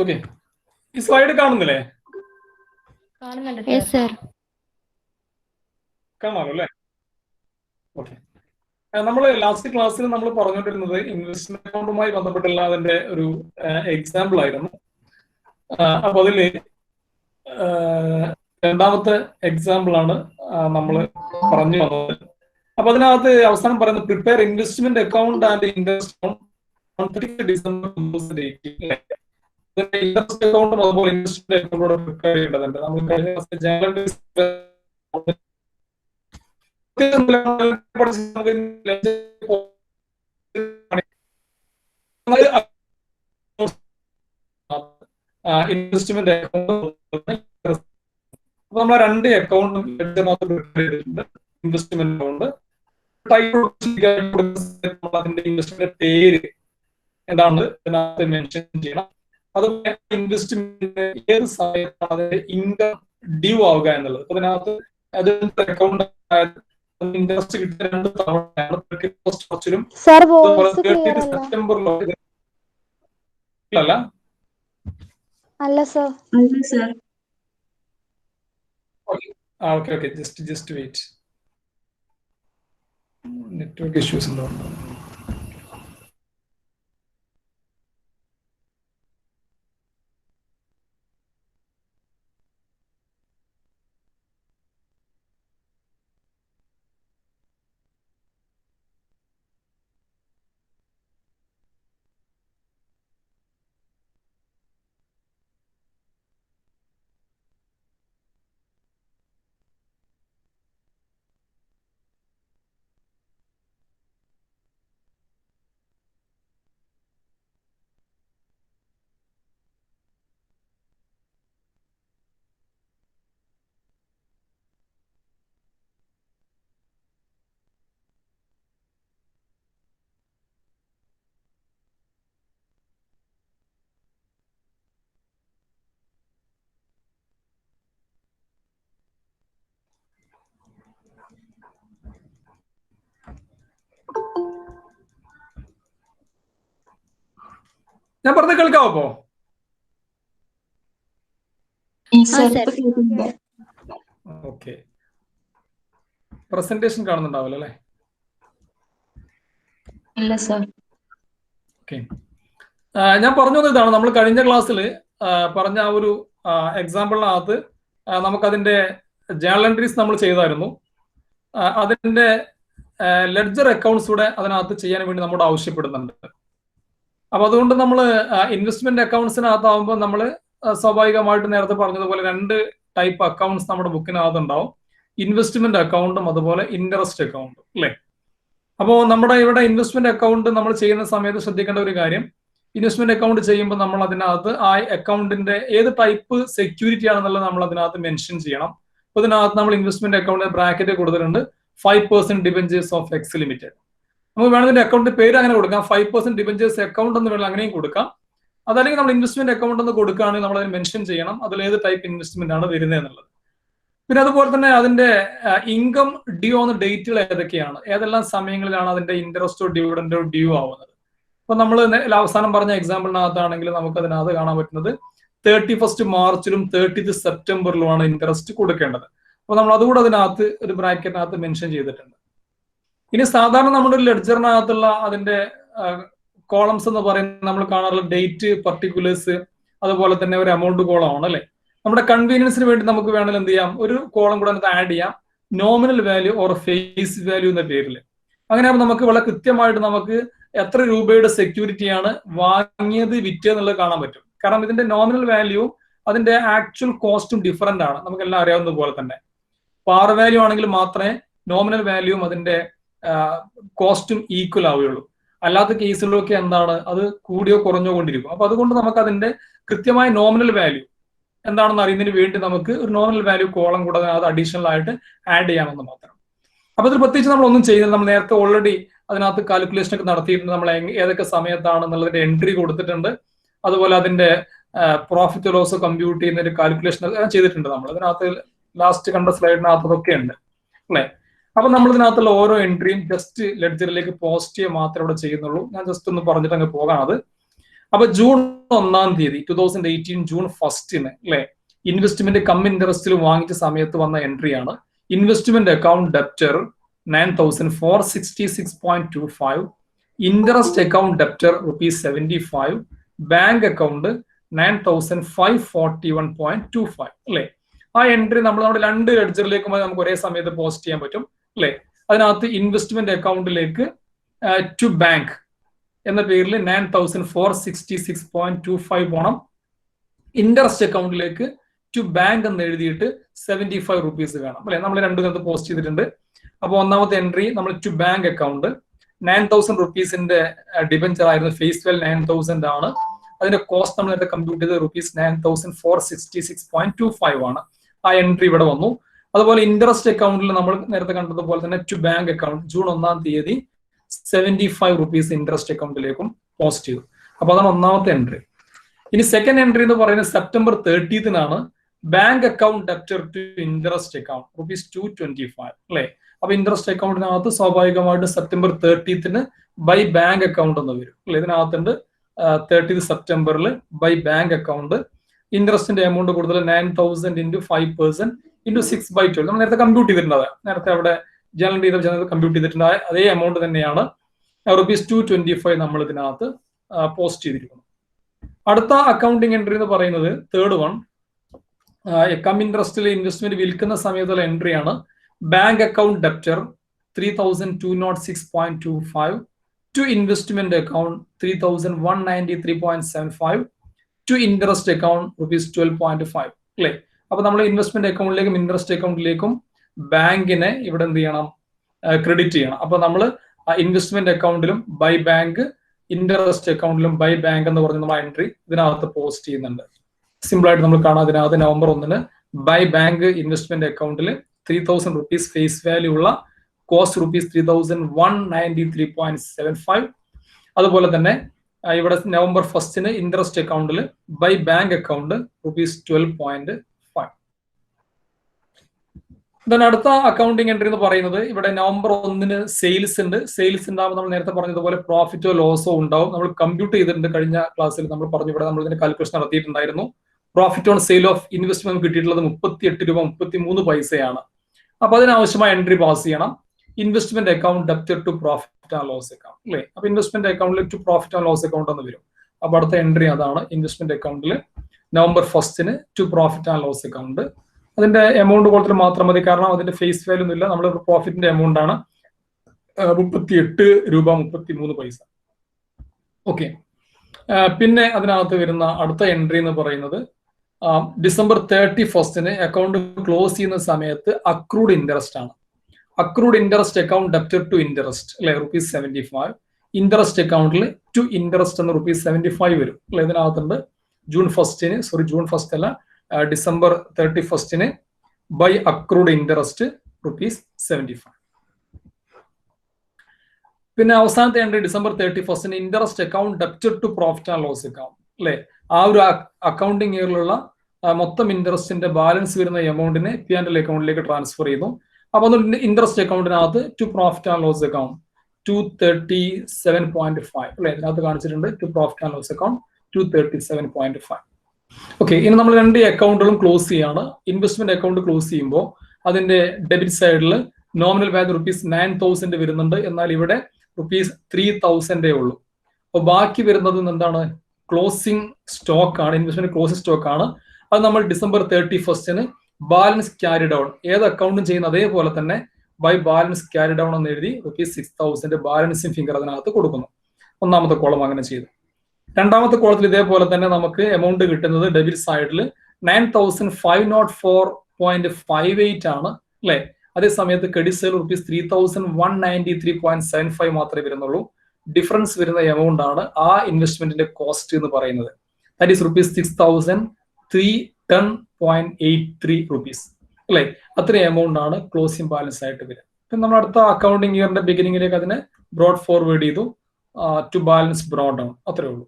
Okay, ഈ slide കാണുന്നില്ലേ? കാണാമല്ലോ അല്ലേ? ഓക്കെ. നമ്മൾ ലാസ്റ്റ് ക്ലാസ്സിൽ നമ്മൾ പറഞ്ഞുകൊണ്ടിരുന്നത് ഇൻവെസ്റ്റ്മെന്റ് അക്കൗണ്ടുമായി ബന്ധപ്പെട്ടുള്ള അതിന്റെ ഒരു എക്സാമ്പിൾ ആയിരുന്നു. അപ്പൊ അതില് രണ്ടാമത്തെ എക്സാമ്പിൾ ആണ് നമ്മൾ പറഞ്ഞു വന്നത്. അപ്പൊ അതിനകത്ത് അവസാനം പറയുന്നത് prepare investment account and invest on 30 December 2018. Invest അക്കൗണ്ടും അതുപോലെ ഇൻവെസ്റ്റ്മെന്റ് അക്കൗണ്ടോടെ പ്രിപ്പയർ ചെയ്യേണ്ടതുണ്ട്. നമ്മൾ കഴിഞ്ഞ ഇൻവെസ്റ്റ്മെന്റ് അക്കൗണ്ട് നമ്മൾ 2 അക്കൗണ്ടും പ്രിപ്പയർ ചെയ്തിട്ടുണ്ട്. ഇൻവെസ്റ്റ്മെന്റ് അക്കൗണ്ട് അതിന്റെ ഇൻവെസ്റ്റ്മെന്റ് പേര് എന്താണ് ഇതിനകത്ത് മെൻഷൻ ചെയ്യണം. അതുപോലെ ഇൻവെസ്റ്റ്മെന്റ് ഏത് സമയത്താണ് അതിന്റെ ഇൻകം ഡ്യൂ ആവുക എന്നുള്ളത്. അതിനകത്ത് അതിന്റെ അക്കൗണ്ട് ഇൻട്രസ്റ്റ് കിട്ടുന്ന 2 തവണയാണ്. സെപ്റ്റംബറിലോ അല്ല അല്ല sir. Okay okay, just wait, network issues ഉണ്ടോ? ഞാൻ പറഞ്ഞ കേൾക്കാവോ? ഓക്കെ, പ്രസന്റേഷൻ കാണുന്നുണ്ടാവല്ലോ അല്ലേ? ഇല്ല സർ. ഓക്കെ, ഞാൻ പറഞ്ഞത് ഇതാണ്. നമ്മൾ കഴിഞ്ഞ ക്ലാസ്സിൽ പറഞ്ഞ ആ ഒരു എക്സാമ്പിളിനകത്ത് നമുക്കതിന്റെ ജേണൽ എൻട്രീസ് നമ്മൾ ചെയ്തായിരുന്നു. അതിന്റെ ലെഡ്ജർ അക്കൗണ്ട്സ് കൂടെ അതിനകത്ത് ചെയ്യാൻ വേണ്ടി നമ്മോട് ആവശ്യപ്പെടുന്നുണ്ട്. അപ്പൊ അതുകൊണ്ട് നമ്മൾ ഇൻവെസ്റ്റ്മെന്റ് അക്കൗണ്ട്സിനകത്താവുമ്പോൾ നമ്മൾ സ്വാഭാവികമായിട്ട് നേരത്തെ പറഞ്ഞതുപോലെ 2 ടൈപ്പ് അക്കൗണ്ട്സ് നമ്മുടെ ബുക്കിനകത്ത് ഉണ്ടാവും. ഇൻവെസ്റ്റ്മെന്റ് അക്കൗണ്ടും അതുപോലെ ഇൻട്രസ്റ്റ് അക്കൗണ്ടും അല്ലേ? അപ്പോൾ നമ്മുടെ ഇവിടെ ഇൻവെസ്റ്റ്മെന്റ് അക്കൗണ്ട് നമ്മൾ ചെയ്യുന്ന സമയത്ത് ശ്രദ്ധിക്കേണ്ട ഒരു കാര്യം, ഇൻവെസ്റ്റ്മെന്റ് അക്കൗണ്ട് ചെയ്യുമ്പോൾ നമ്മൾ അതിനകത്ത് ആ അക്കൗണ്ടിന്റെ ഏത് ടൈപ്പ് സെക്യൂരിറ്റി ആണെന്നുള്ളത് നമ്മൾ അതിനകത്ത് മെൻഷൻ ചെയ്യണം. അപ്പൊ ഇതിനകത്ത് നമ്മൾ ഇൻവെസ്റ്റ്മെന്റ് അക്കൗണ്ട് ബ്രാക്കറ്റ് കൊടുത്തിട്ടുണ്ട് 5% ഡിബഞ്ചേഴ്സ് ഓഫ് എക്സ് ലിമിറ്റഡ്. നമുക്ക് വേണമെങ്കിൽ അക്കൗണ്ട് പേര് അങ്ങനെ കൊടുക്കാം, 5% ഡിബഞ്ചേഴ്സ് അക്കൗണ്ട് എന്ന് വേണമെങ്കിൽ അങ്ങനെയും കൊടുക്കാം. അതല്ലെങ്കിൽ നമ്മൾ ഇൻവെസ്റ്റ്മെന്റ് അക്കൗണ്ട് എന്ന് കൊടുക്കുകയാണെങ്കിൽ നമ്മൾ അതിന് മെൻഷൻ ചെയ്യണം അതിൽ ഏത് ടൈപ്പ് ഇൻവെസ്റ്റ്മെന്റ് ആണ് വരുന്നത് എന്നുള്ളത്. പിന്നെ അതുപോലെ തന്നെ അതിന്റെ ഇൻകം ഡ്യൂ ആവുന്ന ഡേറ്റുകൾ ഏതൊക്കെയാണ്, ഏതെല്ലാം സമയങ്ങളിലാണ് അതിന്റെ ഇൻട്രസ്റ്റോ ഡിവിഡന്റോ ഡ്യൂ ആവുന്നത്. അപ്പൊ നമ്മൾ അവസാനം പറഞ്ഞ എക്സാമ്പിളിനകത്താണെങ്കിൽ നമുക്ക് അതിനകത്ത് കാണാൻ പറ്റുന്നത് 31 മാർച്ചിലും 30 സെപ്റ്റംബറിലുമാണ് ഇൻട്രസ്റ്റ് കൊടുക്കേണ്ടത്. അപ്പൊ നമ്മൾ അതുകൂടെ അതിനകത്ത് ഒരു ബ്രാക്കറ്റിനകത്ത് മെൻഷൻ ചെയ്തിട്ടുണ്ട്. ഇനി സാധാരണ നമ്മുടെ ഒരു ലെഡ്ജറിനകത്തുള്ള അതിന്റെ കോളംസ് എന്ന് പറയുന്നത് നമ്മൾ കാണാറുള്ള ഡേറ്റ്, പർട്ടിക്കുലേഴ്സ്, അതുപോലെ തന്നെ ഒരു എമൗണ്ട് കോളമാണ് അല്ലെ? നമ്മുടെ കൺവീനിയൻസിന് വേണ്ടി നമുക്ക് വേണമെങ്കിൽ എന്ത് ചെയ്യാം, ഒരു കോളം കൂടെ അതിനകത്ത് ആഡ് ചെയ്യാം, nominal value or face value എന്ന പേരിൽ. അങ്ങനെയാകുമ്പോൾ നമുക്ക് വളരെ കൃത്യമായിട്ട് നമുക്ക് എത്ര രൂപയുടെ സെക്യൂരിറ്റിയാണ് വാങ്ങിയത് വിറ്റത് എന്നുള്ളത് കാണാൻ പറ്റും. കാരണം ഇതിന്റെ നോമിനൽ വാല്യൂ അതിന്റെ ആക്ച്വൽ കോസ്റ്റും ഡിഫറന്റ് ആണ്, നമുക്കെല്ലാം അറിയാവുന്ന പോലെ തന്നെ. പാർ വാല്യൂ ആണെങ്കിൽ മാത്രമേ നോമിനൽ വാല്യൂവും അതിന്റെ കോസ്റ്റും ഈക്വൽ ആവുകയുള്ളൂ. അല്ലാത്ത കേസിലൊക്കെ എന്താണ്, അത് കൂടിയോ കുറഞ്ഞോ കൊണ്ടിരിക്കും. അപ്പൊ അതുകൊണ്ട് നമുക്ക് അതിന്റെ കൃത്യമായ നോമിനൽ വാല്യൂ എന്താണെന്ന് അറിയുന്നതിന് വേണ്ടി നമുക്ക് ഒരു നോമിനൽ വാല്യൂ കോളം കൂടെ അത് അഡീഷണൽ ആയിട്ട് ആഡ് ചെയ്യാമെന്ന് മാത്രം. അപ്പൊ ഇതിൽ പ്രത്യേകിച്ച് നമ്മൾ ഒന്നും ചെയ്യുന്നത്, നമ്മൾ നേരത്തെ ഓൾറെഡി അതിനകത്ത് കാൽക്കുലേഷൻ ഒക്കെ നടത്തിയിട്ടുണ്ട്. നമ്മൾ ഏതൊക്കെ സമയത്താണെന്നുള്ളതിന്റെ എൻട്രി കൊടുത്തിട്ടുണ്ട്. അതുപോലെ അതിന്റെ പ്രോഫിറ്റ് ലോസ് കമ്പ്യൂട്ട് ചെയ്യുന്ന ഒരു കാൽക്കുലേഷൻ ചെയ്തിട്ടുണ്ട്. നമ്മൾ അതിനകത്ത് ലാസ്റ്റ് കണ്ട സ്ലൈഡിനകത്ത് അതൊക്കെ ഉണ്ട് അല്ലെ? അപ്പൊ നമ്മൾ ഇതിനകത്തുള്ള ഓരോ എൻട്രിയും ജസ്റ്റ് ലെഡ്ജറിലേക്ക് പോസ്റ്റ് ചെയ്യുക മാത്രമേ ഇവിടെ ചെയ്യുന്നുള്ളൂ. ഞാൻ ജസ്റ്റ് ഒന്ന് പറഞ്ഞിട്ട് അങ്ങ് പോകാണത്. അപ്പൊ ജൂൺ 1 2018 ജൂൺ 1 അല്ലെ ഇൻവെസ്റ്റ്മെന്റ് കം ഇൻട്രസ്റ്റിൽ വാങ്ങിച്ച സമയത്ത് വന്ന എൻട്രിയാണ്. Investment account debtor 9,466.25, interest account debtor ₹75, bank account 9,541.25 അല്ലെ. ആ എൻട്രി നമ്മൾ നമ്മുടെ 2 ലെഡ്ജറിലേക്കും നമുക്ക് ഒരേ സമയത്ത് പോസ്റ്റ് ചെയ്യാൻ പറ്റും അല്ലെ. അതിനകത്ത് ഇൻവെസ്റ്റ്മെന്റ് അക്കൗണ്ടിലേക്ക് ടു ബാങ്ക് എന്ന പേരിൽ 9,466.25 പോണം. ഇൻട്രസ്റ്റ് അക്കൗണ്ടിലേക്ക് ടു ബാങ്ക് എന്ന് എഴുതിയിട്ട് ₹75 വേണം അല്ലെ. നമ്മൾ 2 പോസ്റ്റ് ചെയ്തിട്ടുണ്ട്. അപ്പോൾ ഒന്നാമത്തെ എൻട്രി നമ്മൾ ടു ബാങ്ക് അക്കൗണ്ട് 9,000 ഡിബഞ്ചർ ആയിരുന്നു. ഫേസ് വാല്യൂ 9,000 ആണ്. അതിന്റെ കോസ്റ്റ് നമ്മൾ നേരത്തെ കമ്പ്യൂട്ട് ചെയ്ത് ₹9,466.25 ആണ്. ആ എൻട്രി ഇവിടെ വന്നു. അതുപോലെ ഇൻട്രസ്റ്റ് അക്കൗണ്ടിൽ നമ്മൾ നേരത്തെ കണ്ടതുപോലെ തന്നെ to bank account June 1 ₹75 interest അക്കൗണ്ടിലേക്കും പോസ്റ്റ് ചെയ്തു. അപ്പൊ അതാണ് ഒന്നാമത്തെ എൻട്രി. ഇനി സെക്കൻഡ് എൻട്രി എന്ന് പറയുന്നത് September 30 bank account debtor to interest account ₹225 അല്ലെ. അപ്പൊ ഇൻട്രസ്റ്റ് അക്കൗണ്ടിനകത്ത് സ്വാഭാവികമായിട്ട് സെപ്റ്റംബർ 30 ബൈ ബാങ്ക് അക്കൗണ്ട് എന്ന് വരും അല്ലെ. ഇതിനകത്തുണ്ട് 30 സെപ്റ്റംബറിൽ ബൈ ബാങ്ക് അക്കൗണ്ട് ഇൻട്രസ്റ്റിന്റെ എമൗണ്ട് കൂടുതൽ 9,000 × 5% × 6/12 നമ്മൾ നേരത്തെ കമ്പ്യൂട്ട് ചെയ്തിട്ടുണ്ട്. നേരത്തെ അവിടെ ജനറൽ ചെയ്ത കമ്പ്യൂട്ട് ചെയ്തിട്ടുണ്ട്. അതേ എമൗണ്ട് തന്നെയാണ് ₹225 നമ്മൾ ഇതിനകത്ത് പോസ്റ്റ് ചെയ്തിരിക്കുന്നു. അടുത്ത അക്കൗണ്ടിങ് എൻട്രി എന്ന് പറയുന്നത് തേർഡ് വൺ കം ഇൻട്രസ്റ്റിൽ ഇൻവെസ്റ്റ്മെന്റ് വിൽക്കുന്ന സമയത്തുള്ള എൻട്രിയാണ്. Bank account debtor 3,206.25, to investment account 3,193.75, to interest account ₹12.5 അല്ലെ. അപ്പൊ നമ്മൾ ഇൻവെസ്റ്റ്മെന്റ് അക്കൗണ്ടിലേക്കും ഇൻട്രസ്റ്റ് അക്കൗണ്ടിലേക്കും ബാങ്കിനെ ഇവിടെ എന്ത് ചെയ്യണം, ക്രെഡിറ്റ് ചെയ്യണം. അപ്പൊ നമ്മൾ ഇൻവെസ്റ്റ്മെന്റ് അക്കൗണ്ടിലും ബൈ ബാങ്ക്, ഇൻട്രസ്റ്റ് അക്കൗണ്ടിലും ബൈ ബാങ്ക് എന്ന് പറഞ്ഞ നമ്മൾ എൻട്രി ഇതിനകത്ത് പോസ്റ്റ് ചെയ്യുന്നുണ്ട്. സിമ്പിൾ ആയിട്ട് നമ്മൾ കാണാം. അതിനകത്ത് നവംബർ 1 ബൈ ബാങ്ക് ഇൻവെസ്റ്റ്മെന്റ് അക്കൗണ്ടിൽ ₹3,000 ഫേസ് വാല്യൂ ഉള്ള കോസ്റ്റ് ₹3,193.75. അതുപോലെ തന്നെ ഇവിടെ നവംബർ 1 ഇൻട്രസ്റ്റ് അക്കൗണ്ടിൽ ബൈ ബാങ്ക് അക്കൗണ്ട് ₹12.5. ദെൻ അടുത്ത അക്കൗണ്ടിങ് എൻട്രി എന്ന് പറയുന്നത് ഇവിടെ നവംബർ 1 സെയിൽസ് ഉണ്ട്. സെയിൽസ് ഉണ്ടാവും. നമ്മൾ നേരത്തെ പറഞ്ഞതുപോലെ പ്രോഫിറ്റോ ലോസോ ഉണ്ടാവും. നമ്മൾ കമ്പ്യൂട്ട് ചെയ്തിട്ടുണ്ട്. കഴിഞ്ഞ ക്ലാസ്സിൽ നമ്മൾ പറഞ്ഞു ഇവിടെ നമ്മൾ ഇതിന്റെ കാൽക്കുലേഷൻ നടത്തിയിട്ടുണ്ടായിരുന്നു. Profit on sale of investment കിട്ടിയിട്ടുള്ളത് ₹38.33 അപ്പൊ അതിനാവശ്യമായ എൻട്രി പാസ് ചെയ്യണം. Investment account debtor to profit and loss account അല്ലെ. അപ്പൊ ഇൻവെസ്റ്റ്മെന്റ് അക്കൗണ്ടിൽ to profit and loss account എന്ന് വരും. അപ്പൊ അടുത്ത എൻട്രി അതാണ്. ഇൻവെസ്റ്റ്മെന്റ് അക്കൗണ്ടിൽ November 1 to profit and loss account. അതിന്റെ എമൗണ്ട് കൊടുത്തിട്ട് മാത്രം മതി. കാരണം അതിന്റെ ഫേസ് വാല്യൂ ഒന്നും ഇല്ല. നമ്മൾ പ്രോഫിറ്റിന്റെ എമൗണ്ട് ആണ് ₹38.33. ഓക്കെ. പിന്നെ അതിനകത്ത് വരുന്ന അടുത്ത എൻട്രി എന്ന് പറയുന്നത് ഡിസംബർ 31 അക്കൗണ്ട് ക്ലോസ് ചെയ്യുന്ന സമയത്ത് അക്രൂഡ് ഇൻട്രസ്റ്റ് ആണ്. Accrued interest account debtor to interest അല്ലെ ₹75. ഇൻട്രസ്റ്റ് അക്കൗണ്ടിൽ ടു ഇൻട്രസ്റ്റ് എന്ന് ₹75 വരും അല്ലെ. ഇതിനകത്തുണ്ട് ജൂൺ 1 അല്ല, ഡിസംബർ 31 ബൈ അക്രൂഡ് ഇൻട്രസ്റ്റ് ₹75. പിന്നെ അവസാനത്തെ entry December 31 interest account debtor to profit and loss account അല്ലെ. ആ ഒരു അക്കൗണ്ടിങ് ഇയറിലുള്ള മൊത്തം ഇൻട്രസ്റ്റിന്റെ ബാലൻസ് വരുന്ന എമൗണ്ടിനെ P&L അക്കൗണ്ടിലേക്ക് ട്രാൻസ്ഫർ ചെയ്യുന്നു. അപ്പൊ ഇൻട്രസ്റ്റ് അക്കൗണ്ടിനകത്ത് to profit and loss account 237.5 അല്ലെ. ഇതിനകത്ത് കാണിച്ചിട്ടുണ്ട് to profit and loss account 237.5. Okay. ഇനി നമ്മൾ 2 അക്കൗണ്ടുകളും ക്ലോസ് ചെയ്യാണ്. ഇൻവെസ്റ്റ്മെന്റ് അക്കൗണ്ട് ക്ലോസ് ചെയ്യുമ്പോൾ അതിന്റെ ഡെബിറ്റ് സൈഡിൽ നോമിനൽ വാല്യൂ ₹9,000 വരുന്നുണ്ട്. എന്നാൽ ഇവിടെ ₹3,000 ഉള്ളൂ. അപ്പോൾ ബാക്കി വരുന്നത് എന്താണ്, ക്ലോസിംഗ് സ്റ്റോക്ക് ആണ്. ഇൻവെസ്റ്റ്മെന്റ് ക്ലോസിംഗ് സ്റ്റോക്ക് ആണ്. അത് നമ്മൾ ഡിസംബർ 31 ബാലൻസ് ക്യാരി ഡൗൺ ഏത് അക്കൗണ്ടും ചെയ്യുന്ന അതേപോലെ തന്നെ ബൈ ബാലൻസ് ക്യാരി ഡൗൺ എന്ന് എഴുതി ₹6,000 ബാലൻസിംഗ് ഫിഗർ അതിനകത്ത് കൊടുക്കുന്നു. ഒന്നാമത്തെ കോളം അങ്ങനെ ചെയ്തു. രണ്ടാമത്തെ കോളത്തിൽ ഇതേപോലെ തന്നെ നമുക്ക് എമൗണ്ട് കിട്ടുന്നത് ഡെബിറ്റ് സൈഡിൽ 9,504.58 ആണ് അല്ലെ. അതേ സമയത്ത് ക്രെഡിറ്റ് സൈഡിൽ ₹3,193.75 മാത്രമേ വരുന്നുള്ളൂ. ഡിഫറൻസ് വരുന്ന എമൗണ്ട് ആണ് ആ ഇൻവെസ്റ്റ്മെന്റിന്റെ കോസ്റ്റ് എന്ന് പറയുന്നത്. ദാറ്റ് ഈസ് ₹6,310.83 അല്ലെ. അത്രയും എമൗണ്ട് ആണ് ക്ലോസിംഗ് ബാലൻസ് ആയിട്ട് വരിക. പിന്നെ നമ്മൾ അടുത്ത അക്കൗണ്ടിങ് ഇയറിന്റെ ബിഗിനിങ്ങിലേക്ക് അതിനെ ബ്രോഡ് ഫോർവേഡ് ചെയ്തു ടു ബാലൻസ് ബ്രോഡ് ഡൗൺ. അത്രേ ഉള്ളൂ.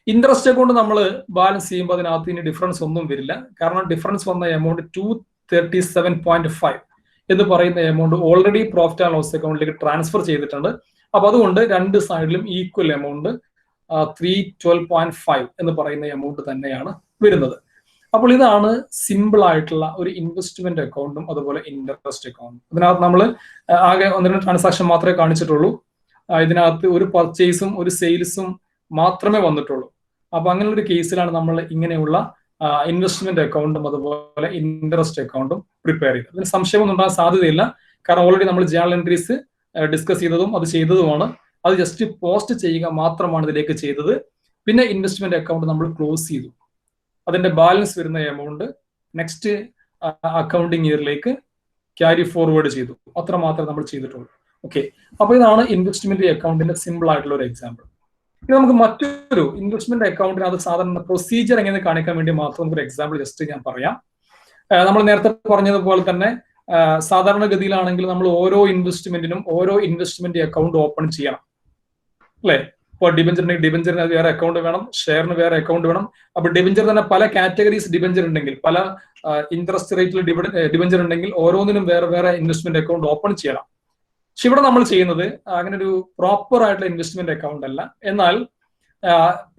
ഇൻട്രസ്റ്റ് അക്കൗണ്ട് നമ്മൾ ബാലൻസ് ചെയ്യുമ്പോൾ അതിനകത്ത് ഇനി ഡിഫറൻസ് ഒന്നും വരില്ല. കാരണം ഡിഫറൻസ് വന്ന എമൗണ്ട് 237.5 എന്ന് പറയുന്ന amount already profit and loss അക്കൗണ്ടിലേക്ക് ട്രാൻസ്ഫർ ചെയ്തിട്ടുണ്ട്. അപ്പൊ അതുകൊണ്ട് 2 സൈഡിലും ഈക്വൽ എമൗണ്ട് 312.5 എന്ന് പറയുന്ന എമൗണ്ട് തന്നെയാണ് വരുന്നത്. അപ്പോൾ ഇതാണ് സിമ്പിൾ ആയിട്ടുള്ള ഒരു ഇൻവെസ്റ്റ്മെന്റ് അക്കൗണ്ടും അതുപോലെ ഇൻട്രസ്റ്റ് അക്കൗണ്ടും. ഇതിനകത്ത് നമ്മൾ ആകെ 1-2 ട്രാൻസാക്ഷൻ മാത്രമേ കാണിച്ചിട്ടുള്ളൂ. ഇതിനകത്ത് ഒരു പർച്ചേസും ഒരു സെയിൽസും മാത്രമേ വന്നിട്ടുള്ളൂ. അപ്പൊ അങ്ങനെയുള്ള ഒരു കേസിലാണ് നമ്മൾ ഇങ്ങനെയുള്ള ഇൻവെസ്റ്റ്മെന്റ് അക്കൗണ്ടും അതുപോലെ ഇൻട്രസ്റ്റ് അക്കൗണ്ടും പ്രിപ്പയർ ചെയ്തത്. അതിന് സംശയമൊന്നും ഉണ്ടാകാൻ സാധ്യതയില്ല. കാരണം ഓൾറെഡി നമ്മൾ ജേണൽ എൻട്രീസ് ഡിസ്കസ് ചെയ്തതും അത് ചെയ്തതുമാണ്. അത് ജസ്റ്റ് പോസ്റ്റ് ചെയ്യുക മാത്രമാണ് ഇതിലേക്ക് ചെയ്തത്. പിന്നെ ഇൻവെസ്റ്റ്മെന്റ് അക്കൗണ്ട് നമ്മൾ ക്ലോസ് ചെയ്തു. അതിന്റെ ബാലൻസ് വരുന്ന എമൗണ്ട് നെക്സ്റ്റ് അക്കൗണ്ടിങ് ഇയറിലേക്ക് ക്യാരി ഫോർവേഡ് ചെയ്തു. അത്ര മാത്രമേ നമ്മൾ ചെയ്തിട്ടുള്ളൂ. ഓക്കെ, അപ്പൊ ഇതാണ് ഇൻവെസ്റ്റ്മെന്റ് അക്കൗണ്ടിന്റെ സിമ്പിൾ ആയിട്ടുള്ള ഒരു എക്സാമ്പിൾ. ഇനി നമുക്ക് മറ്റൊരു ഇൻവെസ്റ്റ്മെന്റ് അക്കൗണ്ടിന് അത് സാധാരണ പ്രൊസീജിയർ എങ്ങനെ കാണിക്കാൻ വേണ്ടി മാത്രം നമുക്കൊരു എക്സാമ്പിൾ ജസ്റ്റ് ഞാൻ പറയാം. നമ്മൾ നേരത്തെ പറഞ്ഞതുപോലെ തന്നെ സാധാരണഗതിയിലാണെങ്കിൽ നമ്മൾ ഓരോ ഇൻവെസ്റ്റ്മെന്റിനും ഓരോ ഇൻവെസ്റ്റ്മെന്റ് അക്കൗണ്ട് ഓപ്പൺ ചെയ്യണം, അല്ലെ? ഇപ്പോൾ ഡിബഞ്ചർ ഉണ്ടെങ്കിൽ ഡിബഞ്ചറിന് വേറെ അക്കൗണ്ട് വേണം, ഷെയറിന് വേറെ അക്കൗണ്ട് വേണം. അപ്പൊ ഡിബഞ്ചർ തന്നെ പല കാറ്റഗറീസ് ഡിബഞ്ചർ ഉണ്ടെങ്കിൽ, പല ഇൻട്രസ്റ്റ് റേറ്റിൽ ഡിബഞ്ചർ ഉണ്ടെങ്കിൽ ഓരോന്നിനും വേറെ വേറെ ഇൻവെസ്റ്റ്മെന്റ് അക്കൗണ്ട് ഓപ്പൺ ചെയ്യണം. പക്ഷെ ഇവിടെ നമ്മൾ ചെയ്യുന്നത് അങ്ങനെ ഒരു പ്രോപ്പർ ആയിട്ടുള്ള ഇൻവെസ്റ്റ്മെന്റ് അക്കൗണ്ട് അല്ല. എന്നാൽ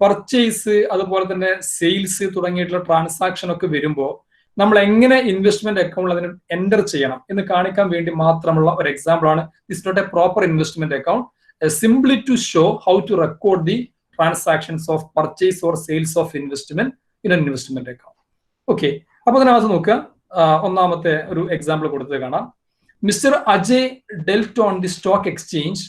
പർച്ചേസ് അതുപോലെ തന്നെ സെയിൽസ് തുടങ്ങിയിട്ടുള്ള ട്രാൻസാക്ഷൻ ഒക്കെ വരുമ്പോൾ നമ്മൾ എങ്ങനെ ഇൻവെസ്റ്റ്മെന്റ് അക്കൗണ്ട് അതിന് എൻ്റർ ചെയ്യണം എന്ന് കാണിക്കാൻ വേണ്ടി മാത്രമുള്ള ഒരു എക്സാമ്പിൾ ആണ്. It's not a proper investment account, simply to show how to record the transactions of purchase or sales of investment in an investment account. Okay, അപ്പൊ അതിനകത്ത് നോക്കുക, ഒന്നാമത്തെ ഒരു എക്സാമ്പിൾ കൊടുത്തത് കാണാം. Mister Ajay dealt on the stock exchange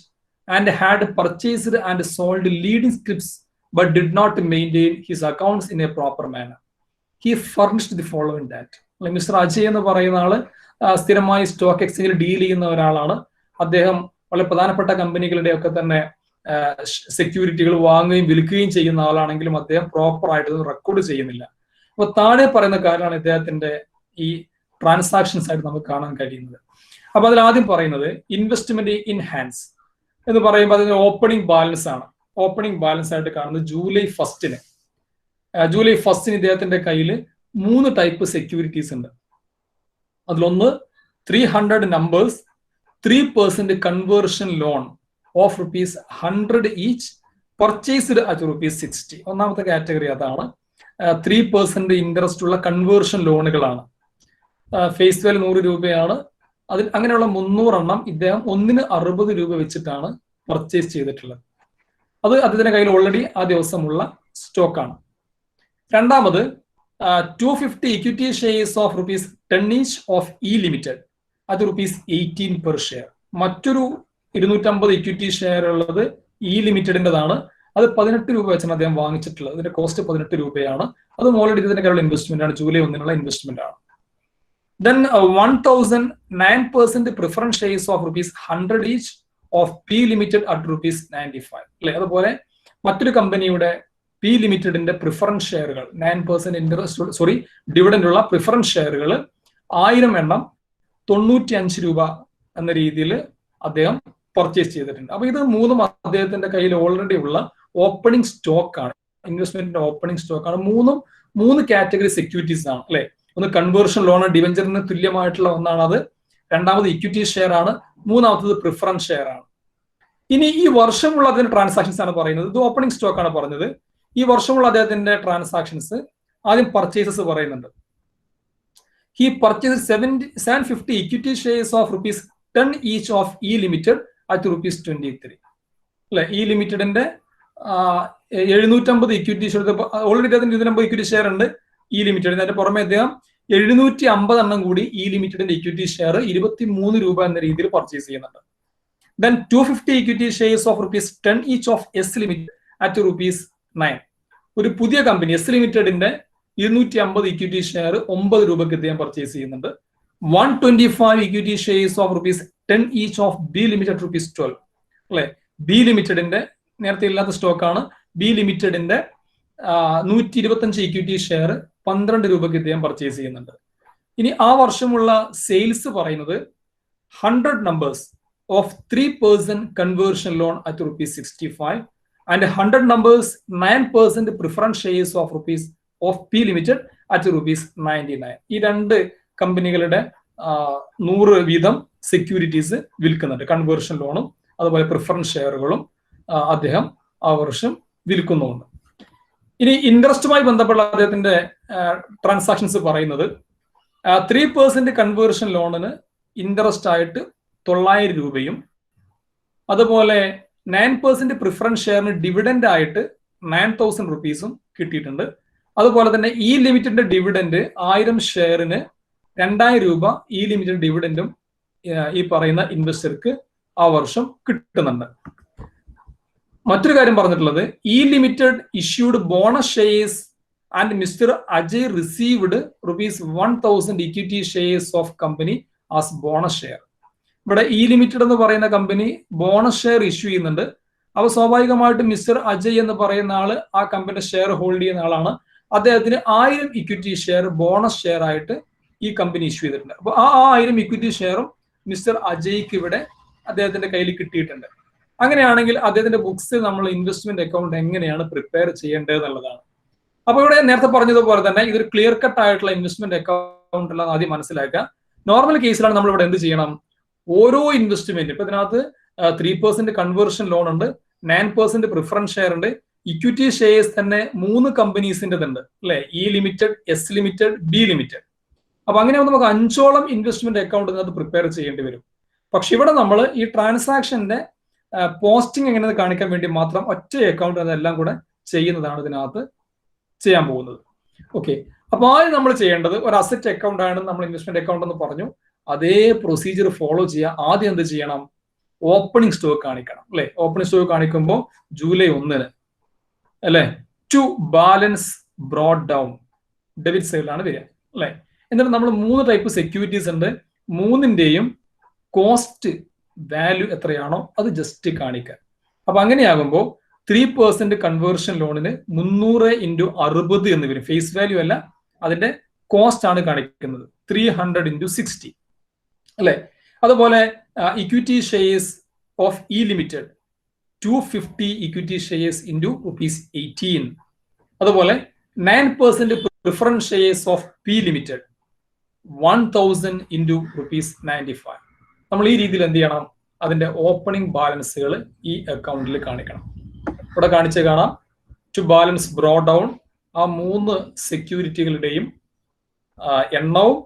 and had purchased and sold leading scripts but did not maintain his accounts in a proper manner. He furnished the following data. Mister Ajay എന്ന് പറയുന്ന ആള് സ്ഥിരമായി സ്റ്റോക്ക് എക്സ്ചേഞ്ചിൽ deal ചെയ്യുന്ന ഒരാളാണ്. അദ്ദേഹം വളരെ പ്രധാനപ്പെട്ട കമ്പനികളുടെ ഒക്കെ തന്നെ സെക്യൂരിറ്റികൾ വാങ്ങുകയും വിൽക്കുകയും ചെയ്യുന്ന ആളാണെങ്കിലും അദ്ദേഹം പ്രോപ്പർ ആയിട്ട് റെക്കോർഡ് ചെയ്യുന്നില്ല. അപ്പൊ താഴെ പറയുന്ന കാര്യമാണ് ഇദ്ദേഹത്തിന്റെ ഈ ട്രാൻസാക്ഷൻസ് ആയിട്ട് നമുക്ക് കാണാൻ കഴിയുന്നത്. അപ്പൊ അതിൽ ആദ്യം പറയുന്നത് ഇൻവെസ്റ്റ്മെന്റ് ഇൻ ഹാൻഡ്സ് എന്ന് പറയുമ്പോൾ അതിന് ഓപ്പണിംഗ് ബാലൻസ് ആണ്. ഓപ്പണിംഗ് ബാലൻസ് ആയിട്ട് കാണുന്നത് ജൂലൈ ഫസ്റ്റിന് ഇദ്ദേഹത്തിന്റെ കയ്യിൽ 3 ടൈപ്പ് സെക്യൂരിറ്റീസ് ഉണ്ട്. അതിലൊന്ന് 300 numbers 3% conversion loan of ₹100 each purchased at ₹60. ഒന്നാമത്തെ കാറ്റഗറി അതാണ്. 3% ഇൻട്രസ്റ്റ് ഉള്ള കൺവേർഷൻ ലോണുകളാണ്. ഫേസ് വാല്യൂ 100 രൂപയാണ്. അതിൽ അങ്ങനെയുള്ള 300 എണ്ണം ഇദ്ദേഹം ഒന്നിന് 60 രൂപ വെച്ചിട്ടാണ് പർച്ചേസ് ചെയ്തിട്ടുള്ളത്. അത് അദ്ദേഹത്തിന്റെ കയ്യിൽ ഓൾറെഡി ആ ദിവസമുള്ള സ്റ്റോക്കാണ്. രണ്ടാമത് 250 equity shares of ₹10 each of E limited അത് ₹18 പെർ ഷെയർ. മറ്റൊരു 250 ഇക്വിറ്റി ഷെയർ ഉള്ളത് ഇ ലിമിറ്റഡിൻ്റെതാണ്. അത് 18 രൂപ വെച്ചാണ് അദ്ദേഹം വാങ്ങിച്ചിട്ടുള്ളത്. അതിന്റെ കോസ്റ്റ് 18 രൂപയാണ്. അതും ഓൾറെഡി ഇതിന്റെ കയ്യിലുള്ള ഇൻവെസ്റ്റ്മെന്റ് ആണ്. ജൂലൈ 1-നുള്ള ഇൻവെസ്റ്റ്മെന്റ് ആണ്. Then 1009% preference shares of ₹100 each of P limited at ₹95. അല്ലെ? അതുപോലെ മറ്റൊരു കമ്പനിയുടെ പി ലിമിറ്റഡിന്റെ പ്രിഫറൻസ് ഷെയറുകൾ 9% ഡിവിഡൻഡ് ഉള്ള പ്രിഫറൻസ് ഷെയറുകൾ 1000 എണ്ണം 95 രൂപ എന്ന രീതിയിൽ അദ്ദേഹം പർച്ചേസ് ചെയ്തിട്ടുണ്ട്. അപ്പൊ ഇത് 3 അദ്ദേഹത്തിന്റെ കയ്യിൽ ഓൾറെഡി ഉള്ള ഓപ്പണിംഗ് സ്റ്റോക്ക് ആണ്, ഇൻവെസ്റ്റ്മെന്റിന്റെ ഓപ്പണിംഗ് സ്റ്റോക്ക് ആണ്. 3 കാറ്റഗറി സെക്യൂരിറ്റീസ് ആണ്, അല്ലെ? ഒന്ന് കൺവേർഷൻ ലോൺ, ഡിവെഞ്ചറിന് തുല്യമായിട്ടുള്ള ഒന്നാണ് അത്. രണ്ടാമത് ഇക്വിറ്റി ഷെയർ ആണ്. മൂന്നാമത്തത് പ്രിഫറൻസ് ഷെയർ ആണ്. ഇനി ഈ വർഷമുള്ള അതിന്റെ ട്രാൻസാക്ഷൻസ് ആണ് പറയുന്നത്. ഇത് ഓപ്പണിംഗ് സ്റ്റോക്ക് ആണ് പറഞ്ഞത്. ഈ വർഷമുള്ള അദ്ദേഹത്തിന്റെ ട്രാൻസാക്ഷൻസ് ആദ്യം പർച്ചേസസ് പറയുന്നുണ്ട്. He purchased 750 equity shares of ₹10 each of E Limited at ₹23. അല്ലെ? ഇ ലിമിറ്റഡിന്റെ 750 ഇക്വിറ്റി ഷെയർ ഓൾറെഡി അതിന്റെ 250 ഇക്വിറ്റി ഷെയർ ഉണ്ട് ഇ ലിമിറ്റഡിന്. അതിന്റെ പുറമെ അദ്ദേഹം 750 എണ്ണം കൂടി ഇ ലിമിറ്റഡിന്റെ ഇക്വിറ്റി ഷെയർ 23 രൂപ എന്ന രീതിയിൽ പർച്ചേസ് ചെയ്യുന്നുണ്ട്. Then 250 equity shares of ₹10 each of S Limited at ₹9. ഒരു പുതിയ കമ്പനി എസ് ലിമിറ്റഡിന്റെ 250 ഇക്വിറ്റി ഷെയർ 9 രൂപയ്ക്ക് ഇദ്ദേഹം പർച്ചേസ് ചെയ്യുന്നുണ്ട്. 125 equity shares of ₹10 each of B limited ₹12. അല്ലെ? ബി ലിമിറ്റഡിന്റെ നേരത്തെ ഇല്ലാത്ത സ്റ്റോക്കാണ്. ബി ലിമിറ്റഡിന്റെ 125 ഇക്വിറ്റി ഷെയർ 12 രൂപയ്ക്ക് ഇദ്ദേഹം പർച്ചേസ് ചെയ്യുന്നുണ്ട്. ഇനി ആ വർഷമുള്ള സെയിൽസ് പറയുന്നത് 100 numbers of 3% conversion loan at ₹65 and 100 numbers 9% preference shares of P limited at ₹99. ഈ 2 കമ്പനികളുടെ 100 വീതം സെക്യൂരിറ്റീസ് വിൽക്കുന്നുണ്ട്. കൺവേർഷൻ ലോണും അതുപോലെ പ്രിഫറൻസ് ഷെയറുകളും അദ്ദേഹം ആ വർഷം വിൽക്കുന്നുമുണ്ട്. ഇനി ഇൻട്രസ്റ്റുമായി ബന്ധപ്പെട്ട അദ്ദേഹത്തിന്റെ ട്രാൻസാക്ഷൻസ് പറയുന്നത് 3% കൺവേർഷൻ ലോണിന് ഇൻട്രസ്റ്റ് ആയിട്ട് 900 രൂപയും അതുപോലെ 9% പ്രിഫറൻസ് ഷെയറിന് ഡിവിഡൻഡ് ആയിട്ട് 9000 റുപ്പീസും കിട്ടിയിട്ടുണ്ട്. അതുപോലെ തന്നെ ഈ ലിമിറ്റഡിന്റെ ഡിവിഡൻഡ് 1000 ഷെയറിന് 2000 രൂപ ഈ ലിമിറ്റഡ് ഡിവിഡൻഡും ഈ പറയുന്ന ഇൻവെസ്റ്റർക്ക് ആ വർഷം കിട്ടുന്നുണ്ട്. മറ്റൊരു കാര്യം പറഞ്ഞിട്ടുള്ളത് ഈ limited issued bonus shares and mister Ajay received ₹1000 equity shares of company as bonus share. ഇവിടെ ഈ ലിമിറ്റഡ് എന്ന് പറയുന്ന കമ്പനി ബോണസ് ഷെയർ ഇഷ്യൂ ചെയ്യുന്നുണ്ട്. അപ്പൊ സ്വാഭാവികമായിട്ടും മിസ്റ്റർ അജയ് എന്ന് പറയുന്ന ആള് ആ കമ്പനി ഷെയർ ഹോൾഡ് ചെയ്യുന്ന ആളാണ്. അദ്ദേഹത്തിന് 1000 ഇക്വിറ്റി ഷെയർ ബോണസ് ഷെയർ ആയിട്ട് ഈ കമ്പനി ഇഷ്യൂ ചെയ്തിട്ടുണ്ട്. അപ്പൊ ആ 1000 ഇക്വിറ്റി ഷെയറും മിസ്റ്റർ അജയ്ക്ക് ഇവിടെ അദ്ദേഹത്തിന്റെ കയ്യിൽ കിട്ടിയിട്ടുണ്ട്. അങ്ങനെയാണെങ്കിൽ അദ്ദേഹത്തിന്റെ ബുക്സിൽ നമ്മൾ ഇൻവെസ്റ്റ്മെന്റ് അക്കൗണ്ട് എങ്ങനെയാണ് പ്രിപ്പയർ ചെയ്യേണ്ടത് എന്നുള്ളതാണ്. അപ്പൊ ഇവിടെ നേരത്തെ പറഞ്ഞതുപോലെ തന്നെ ഇതൊരു ക്ലിയർ കട്ട് ആയിട്ടുള്ള ഇൻവെസ്റ്റ്മെന്റ് അക്കൗണ്ട് ഉള്ളത് ആദ്യം മനസ്സിലാക്കുക. നോർമൽ കേസിലാണ് നമ്മൾ ഇവിടെ എന്ത് ചെയ്യണം? ഓരോ ഇൻവെസ്റ്റ്മെന്റ് ഇപ്പൊ ഇതിനകത്ത് 3% കൺവേർഷൻ ലോൺ ഉണ്ട്, 9% പ്രിഫറൻസ് ഷെയർ ഉണ്ട്, ഇക്വിറ്റി ഷെയർസ് തന്നെ 3 കമ്പനീസിന്റെ ഉണ്ട് അല്ലെ, E limited, S limited, B limited. അപ്പൊ അങ്ങനെ നമുക്ക് 5ഓളം ഇൻവെസ്റ്റ്മെന്റ് അക്കൗണ്ട് ഇതിനകത്ത് പ്രിപ്പയർ ചെയ്യേണ്ടി വരും. പക്ഷെ ഇവിടെ നമ്മൾ ഈ ട്രാൻസാക്ഷന്റെ പോസ്റ്റിംഗ് എങ്ങനെ കാണിക്കാൻ വേണ്ടി മാത്രം ഒറ്റ അക്കൗണ്ട് അതെല്ലാം കൂടെ ചെയ്യുന്നതാണ് ഇതിനകത്ത് ചെയ്യാൻ പോകുന്നത്. ഓക്കെ, അപ്പൊ ആദ്യം നമ്മൾ ചെയ്യേണ്ടത് ഒരു അസറ്റ് അക്കൗണ്ട് ആണ് നമ്മൾ ഇൻവെസ്റ്റ്മെന്റ് അക്കൗണ്ട് എന്ന് പറഞ്ഞു. അതേ പ്രൊസീജിയർ ഫോളോ ചെയ്യുക. ആദ്യം എന്ത് ചെയ്യണം? ഓപ്പണിംഗ് സ്റ്റോക്ക് കാണിക്കണം അല്ലെ. ഓപ്പണിംഗ് സ്റ്റോക്ക് കാണിക്കുമ്പോൾ ജൂലൈ 1 അല്ലെ to balance brought down debit സൈഡിലാണ് വരിക അല്ലെ. എന്നിട്ട് നമ്മൾ 3 ടൈപ്പ് സെക്യൂരിറ്റീസ് ഉണ്ട്. 3ന്റെയും കോസ്റ്റ് വാല്യൂ എത്രയാണോ അത് ജസ്റ്റ് കാണിക്കുക. അപ്പൊ അങ്ങനെയാകുമ്പോൾ 3% കൺവേർഷൻ ലോണിന് 300 × 60 എന്ന് വരും. ഫേസ് വാല്യൂ അല്ല, അതിന്റെ കോസ്റ്റ് ആണ് കാണിക്കുന്നത്. 300 × 60 അല്ലെ. അതുപോലെ equity shares of E limited 250 equity shares into ₹18. അതുപോലെ 9% preference shares of P limited 1000 into ₹95. നമ്മൾ ഈ രീതിയിൽ എന്ത് ചെയ്യണം? അതിന്റെ ഓപ്പണിംഗ് ബാലൻസുകൾ ഈ അക്കൗണ്ടിൽ കാണിക്കണം. ഇവിടെ കാണിച്ച് കാണാം ടു ബാലൻസ് ബ്രോ ഡൗൺ. ആ 3 സെക്യൂരിറ്റികളുടെയും എണ്ണവും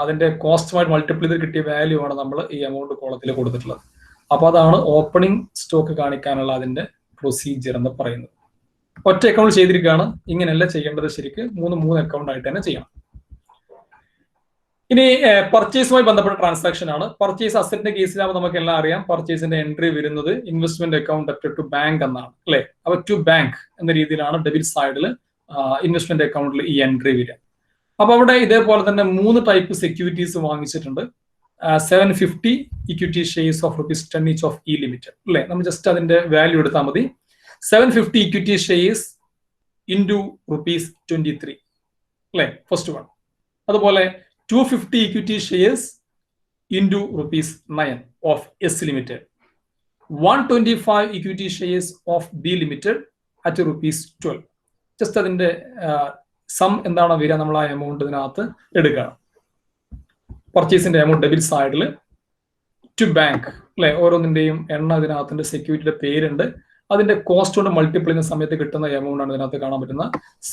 അതിന്റെ കോസ്റ്റുമായിട്ട് മൾട്ടിപ്പിൾ ചെയ്ത് കിട്ടിയ വാല്യൂ ആണ് നമ്മൾ ഈ എമൗണ്ട് കോളത്തിൽ കൊടുത്തിട്ടുള്ളത്. അപ്പൊ അതാണ് ഓപ്പണിംഗ് സ്റ്റോക്ക് കാണിക്കാനുള്ള അതിന്റെ പ്രൊസീജിയർ എന്ന് പറയുന്നത്. ഒറ്റ അക്കൗണ്ട് ചെയ്തിരിക്കുകയാണ്. ഇങ്ങനെയല്ല ചെയ്യേണ്ടത്. ശരിക്ക് 3 അക്കൗണ്ട് ആയിട്ട് തന്നെ ചെയ്യണം. ഇനി പർച്ചേസുമായി ബന്ധപ്പെട്ട ട്രാൻസാക്ഷൻ ആണ്. പർച്ചേസ് അസറ്റിന്റെ കേസിലാകുമ്പോൾ നമുക്ക് എല്ലാം അറിയാം. പർച്ചേസിന്റെ എൻട്രി വരുന്നത് ഇൻവെസ്റ്റ്മെന്റ് അക്കൗണ്ട് ടു ബാങ്ക് എന്നാണ് അല്ലെ. അപ്പൊ ടു ബാങ്ക് എന്ന രീതിയിലാണ് ഡെബിറ്റ് സൈഡിൽ ഇൻവെസ്റ്റ്മെന്റ് അക്കൗണ്ടിൽ ഈ എൻട്രി വരിക. അപ്പൊ അവിടെ ഇതേപോലെ തന്നെ 3 ടൈപ്പ് സെക്യൂരിറ്റീസ് വാങ്ങിച്ചിട്ടുണ്ട്. 750 equity shares of ₹10 each of E limited അല്ലെ. നമ്മൾ ജസ്റ്റ് അതിന്റെ വാല്യൂ എടുത്താൽ മതി. 750 ഇക്വിറ്റി ഷെയർസ് ഇൻറ്റു ₹23 അല്ലെ, ഫസ്റ്റ് വൺ. അതുപോലെ 250 equity shares into ₹9 of S limited. 125 equity shares of B limited at ₹12. Just അതിന്റെ സം എന്താണോ വരിക നമ്മൾ ആ എമൗണ്ട് ഇതിനകത്ത് എടുക്കണം. പർച്ചേസിന്റെ എമൗണ്ട് ഡെബിറ്റ് സൈഡിൽ ടു ബാങ്ക് അല്ലെ. ഓരോന്നിന്റെയും എണ്ണ ഇതിനകത്തിന്റെ സെക്യൂരിറ്റിയുടെ പേരുണ്ട്. അതിന്റെ കോസ്റ്റ് കൊണ്ട് മൾട്ടിപ്പിൾ ചെയ്യുന്ന സമയത്ത് കിട്ടുന്ന എമൗണ്ട് ആണ് ഇതിനകത്ത് കാണാൻ പറ്റുന്ന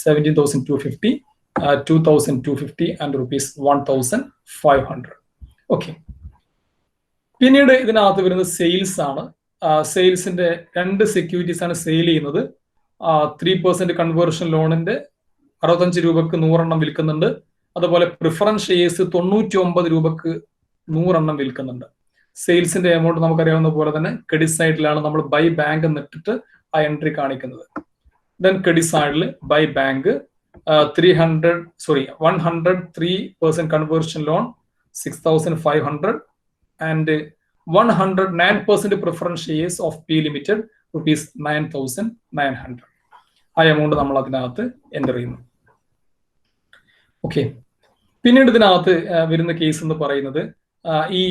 17,250, 2,250 ആൻഡ് ₹1,500. ഓക്കെ, പിന്നീട് ഇതിനകത്ത് വരുന്നത് സെയിൽസ് ആണ്. സെയിൽസിന്റെ 2 സെക്യൂരിറ്റീസ് ആണ് സെയിൽ ചെയ്യുന്നത്. 3% കൺവേർഷൻ ലോണിന്റെ 65 രൂപക്ക് 100 എണ്ണം വിൽക്കുന്നുണ്ട്. അതുപോലെ പ്രിഫറൻസ് ഷെയർസ് 99 രൂപക്ക് 100 എണ്ണം വിൽക്കുന്നുണ്ട്. സെയിൽസിന്റെ എമൗണ്ട് നമുക്കറിയാവുന്ന പോലെ തന്നെ ക്രെഡിറ്റ് സൈഡിലാണ് നമ്മൾ ബൈ ബാങ്ക് എന്നിട്ടിട്ട് ആ എൻട്രി കാണിക്കുന്നത്. ദെൻ ക്രെഡിറ്റ് സൈഡിൽ by bank 103% conversion loan 6,500 and 109% preference shares of P limited ₹9,900. ആ എമൗണ്ട് നമ്മൾ അതിനകത്ത് എൻ്റർ ചെയ്യുന്നു. ഓക്കെ, പിന്നീട് ഇതിനകത്ത് വരുന്ന കേസ് എന്ന് പറയുന്നത് ഈ